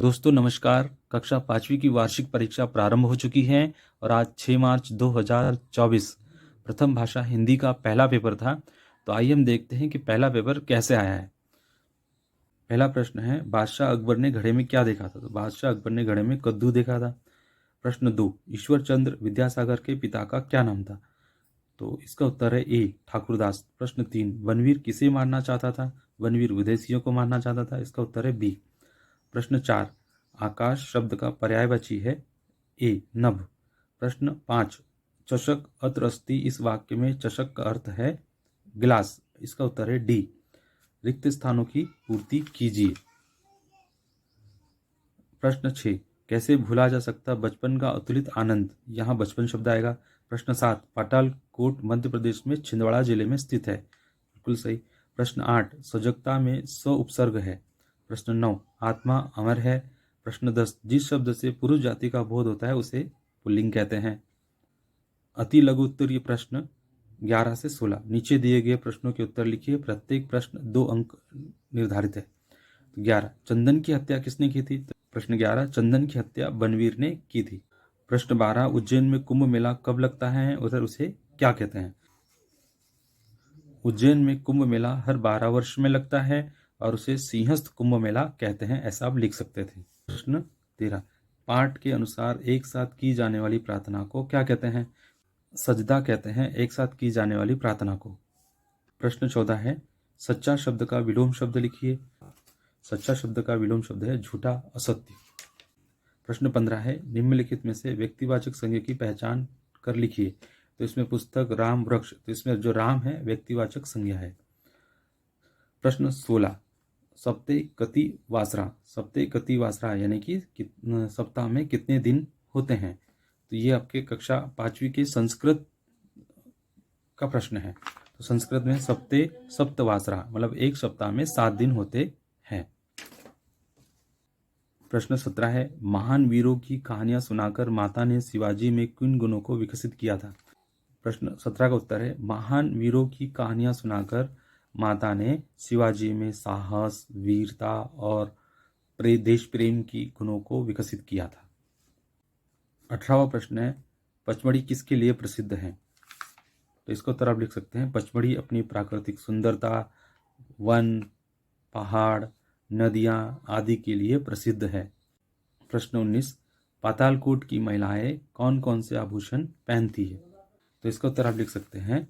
दोस्तों नमस्कार। कक्षा 5वीं की वार्षिक परीक्षा प्रारंभ हो चुकी है और आज 6 मार्च 2024 प्रथम भाषा हिंदी का पहला पेपर था। तो आइए हम देखते हैं कि पहला पेपर कैसे आया है। पहला प्रश्न है, बादशाह अकबर ने घड़े में क्या देखा था? तो बादशाह अकबर ने घड़े में कद्दू देखा था। प्रश्न 2, ईश्वर चंद्र विद्यासागर के पिता का क्या नाम था? तो इसका उत्तर है ए, ठाकुरदास। प्रश्न 3, वनवीर किसे मारना चाहता था? वनवीर विदेशियों को मारना चाहता था। इसका उत्तर है बी। प्रश्न 4, आकाश शब्द का पर्यायवाची है ए, नभ। प्रश्न 5, चषक अत्र अस्ति इस वाक्य में चषक का अर्थ है गिलास। इसका उत्तर है डी, रिक्त स्थानों की पूर्ति कीजिए। प्रश्न 6, कैसे भूला जा सकता बचपन का अतुलित आनंद? यहाँ बचपन शब्द आएगा। प्रश्न 7, पातालकोट मध्य प्रदेश में छिंदवाड़ा जिले में स्थित है। बिल्कुल सही। प्रश्न 8, सजगता में स उपसर्ग है। प्रश्न 9, आत्मा अमर है। प्रश्न 10, जिस शब्द से पुरुष जाति का बोध होता है उसे पुल्लिंग कहते हैं। अति लघु उत्तरीय प्रश्न 11 से 16। नीचे दिए गए प्रश्नों के उत्तर लिखिए। प्रत्येक प्रश्न 2 अंक निर्धारित है। 11, चंदन की हत्या किसने की थी? प्रश्न 11, चंदन की हत्या बनवीर ने की थी। प्रश्न 12, उज्जैन में कुंभ मेला कब लगता है उधर उसे क्या कहते हैं? उज्जैन में कुंभ मेला हर 12 वर्ष में लगता है और उसे सिंहस्थ कुंभ मेला कहते हैं, ऐसा आप लिख सकते थे। प्रश्न 13, पाठ के अनुसार एक साथ की जाने वाली प्रार्थना को क्या कहते हैं? सजदा कहते हैं एक साथ की जाने वाली प्रार्थना को। प्रश्न 14 है, सच्चा शब्द का विलोम शब्द लिखिए। सच्चा शब्द का विलोम शब्द है झूठा, असत्य। प्रश्न 15 है, निम्नलिखित में से व्यक्तिवाचक संज्ञा की पहचान कर लिखिए। तो इसमें पुस्तक, राम, वृक्ष। तो इसमें जो राम है व्यक्तिवाचक संज्ञा है। प्रश्न 16, सप्ते कति वासरा। सप्ते कति वासरा यानी कि सप्ताह में कितने दिन होते हैं? तो ये आपके कक्षा 5वीं के संस्कृत का प्रश्न है। तो संस्कृत में सप्ते सप्तवासरा मतलब एक सप्ताह में 7 दिन होते हैं। प्रश्न 17 है, महान वीरों की कहानियां सुनाकर माता ने शिवाजी में किन गुणों को विकसित किया था? प्रश्न 17 का उत्तर है, महान वीरों की कहानियां सुनाकर माता ने शिवाजी में साहस, वीरता और देश प्रेम की गुणों को विकसित किया था। 18वां प्रश्न है, पचमढ़ी किसके लिए प्रसिद्ध है? तो इसका उत्तर आप लिख सकते हैं, पचमढ़ी अपनी प्राकृतिक सुंदरता, वन, पहाड़, नदियां आदि के लिए प्रसिद्ध है। प्रश्न 19, पातालकोट की महिलाएं कौन कौन से आभूषण पहनती है? तो इसका उत्तर आप लिख सकते हैं,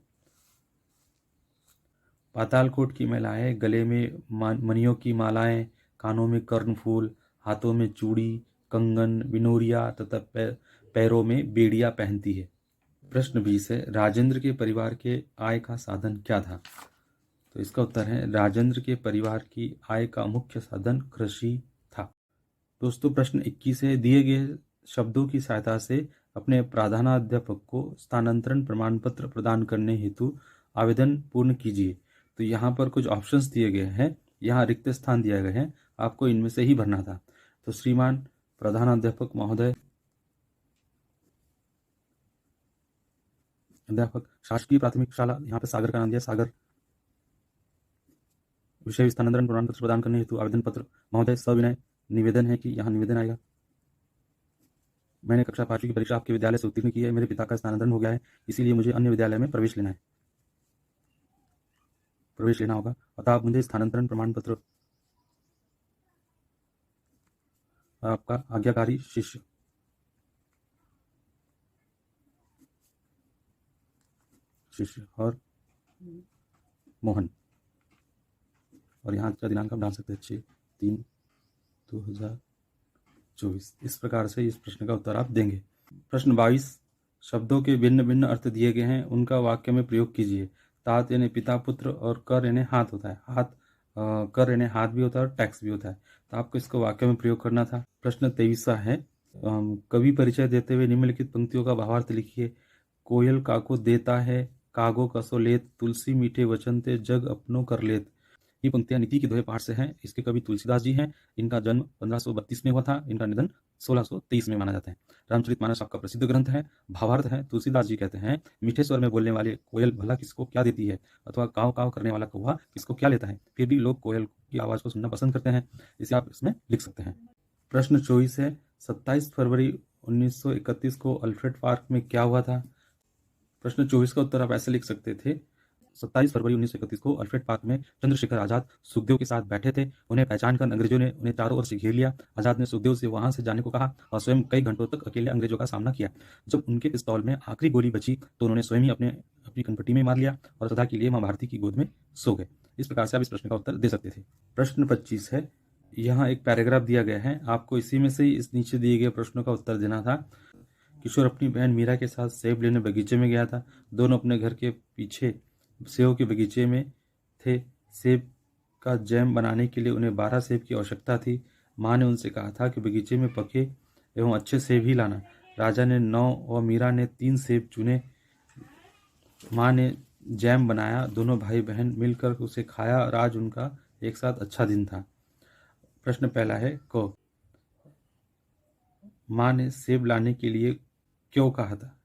पातालकोट की महिलाएं गले में मणियों की मालाएं, कानों में कर्णफूल, हाथों में चूड़ी, कंगन, बिनोरिया तथा पैरों में बेड़िया पहनती है। प्रश्न 20 है, राजेंद्र के परिवार के आय का साधन क्या था? तो इसका उत्तर है, राजेंद्र के परिवार की आय का मुख्य साधन कृषि था। दोस्तों प्रश्न 21 है, दिए गए शब्दों की सहायता से अपने प्रधानाध्यापक को स्थानांतरण प्रमाण पत्र प्रदान करने हेतु आवेदन पूर्ण कीजिए। तो यहाँ पर कुछ ऑप्शंस दिए गए हैं, यहाँ रिक्त स्थान दिए गए हैं, आपको इनमें से ही भरना था। तो श्रीमान प्रधानाध्यापक महोदय, अध्यापक, शासकीय प्राथमिक शाला, यहाँ पे सागर का नाम दिया, सागर। विषय स्थानांतरण प्रमाण पत्र प्रदान करने हेतु आवेदन पत्र महोदय सविनय निवेदन है कि यहाँ निवेदन आएगा, मैंने कक्षा 5वीं की परीक्षा आपके विद्यालय से उत्तीर्ण की है, मेरे पिता का स्थानांतरण हो गया है, इसीलिए मुझे अन्य विद्यालय में प्रवेश लेना होगा, अतः आप मुझे स्थानांतरण प्रमाण पत्र, आपका आज्ञाकारी शिष्य। और मोहन। और यहाँ का दिनांक आप डाल सकते हैं 6/3/2024। इस प्रकार से इस प्रश्न का उत्तर आप देंगे। प्रश्न 22, शब्दों के भिन्न भिन्न अर्थ दिए गए हैं, उनका वाक्य में प्रयोग कीजिए। तात यानी पिता पुत्र और कर यानी हाथ होता है, कर यानी हाथ भी होता है और टैक्स भी होता है, तो आपको इसको वाक्य में प्रयोग करना था। प्रश्न 23 है, कवि परिचय देते हुए निम्नलिखित पंक्तियों का भावार्थ लिखिए। कोयल काको देता है, कागो कसो लेत, तुलसी मीठे वचन ते जग अपनो कर लेत। ये पंक्तियां नीति के दोहे पाठ से हैं। इसके कवि तुलसीदास जी हैं। इनका जन्म 1532 में हुआ था, इनका निधन 1623 में माना जाता है। रामचरितमानस आपका प्रसिद्ध ग्रंथ है। भावार्थ है, तुलसीदास जी कहते हैं, मीठे स्वर में बोलने वाले कोयल भला किसको क्या देती है, अथवा काव काव करने वाला कौवा किसको क्या लेता है, फिर भी लोग कोयल की आवाज को सुनना पसंद करते हैं, इसे आप इसमें लिख सकते हैं। प्रश्न 24 है, 27 फरवरी 1931 को अल्फ्रेड पार्क में क्या हुआ था? प्रश्न 24 का उत्तर आप ऐसे लिख सकते थे, 27 फरवरी 1931 को अल्फ्रेड पार्क में चंद्रशेखर आजाद सुखदेव के साथ बैठे थे। उन्हें पहचान कर अंग्रेजों ने उन्हें चारों ओर से घेर लिया। आजाद ने सुखदेव से वहां से जाने को कहा और स्वयं कई घंटों तक अकेले अंग्रेजों का सामना किया। जब उनके पिस्तौल में आखिरी गोली बची तो उन्होंने स्वयं ही अपनी कनपट्टी में मार लिया और सदा के लिए मां भारती की गोद में सो गए। इस प्रकार से आप इस प्रश्न का उत्तर दे सकते थे। प्रश्न 25 है, यहाँ एक पैराग्राफ दिया गया है, आपको इसी में से इस नीचे दिए गए प्रश्नों का उत्तर देना था। किशोर अपनी बहन मीरा के साथ सेब लेने बगीचे में गया था। दोनों अपने घर के पीछे सेब के बगीचे में थे। सेब का जैम बनाने के लिए उन्हें 12 सेब की आवश्यकता थी। माँ ने उनसे कहा था कि बगीचे में पके एवं अच्छे सेब ही लाना। राजा ने 9 और मीरा ने 3 सेब चुने। माँ ने जैम बनाया। दोनों भाई बहन मिलकर उसे खाया और आज उनका एक साथ अच्छा दिन था। प्रश्न पहला है, को माँ ने सेब लाने के लिए क्यों कहा था?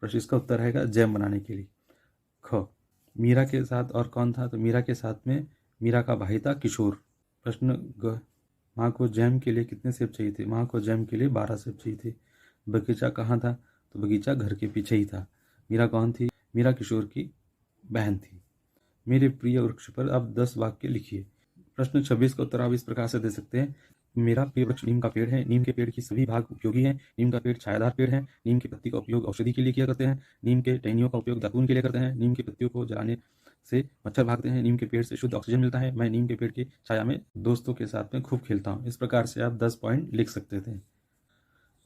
प्रश्न इसका उत्तर है जैम बनाने के लिए। ख, मीरा के साथ और कौन था? तो मीरा के साथ में मीरा का भाई था किशोर। प्रश्न ग, माँ को जैम के लिए कितने सेब चाहिए थे? माँ को जैम के लिए 12 सेब चाहिए थे। बगीचा कहाँ था? तो बगीचा घर के पीछे ही था। मीरा कौन थी? मीरा किशोर की बहन थी। मेरे प्रिय वृक्ष पर आप 10 वाक्य लिखिए। प्रश्न 26 का उत्तर आप इस प्रकार से दे सकते हैं, मेरा प्रिय वृक्ष नीम का पेड़ है। नीम के पेड़ की सभी भाग उपयोगी हैं। नीम का पेड़ छायादार पेड़ है। नीम की पत्ती का उपयोग औषधि के लिए किया करते हैं। नीम के टहनियों का उपयोग दातून के लिए करते हैं। नीम की पत्तियों को जलाने से मच्छर भागते हैं। नीम के पेड़ से शुद्ध ऑक्सीजन मिलता है। मैं नीम के पेड़ की छाया में दोस्तों के साथ में खूब खेलता हूँ। इस प्रकार से आप 10 पॉइंट लिख सकते थे।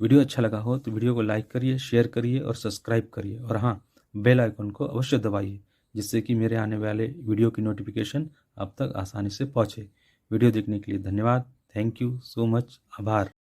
वीडियो अच्छा लगा हो तो वीडियो को लाइक करिए, शेयर करिए और सब्सक्राइब करिए, और हाँ, बेल आइकन को अवश्य दबाइए, जिससे कि मेरे आने वाले वीडियो की नोटिफिकेशन आप तक आसानी से पहुँचे। वीडियो देखने के लिए धन्यवाद। Thank you so much. आभार।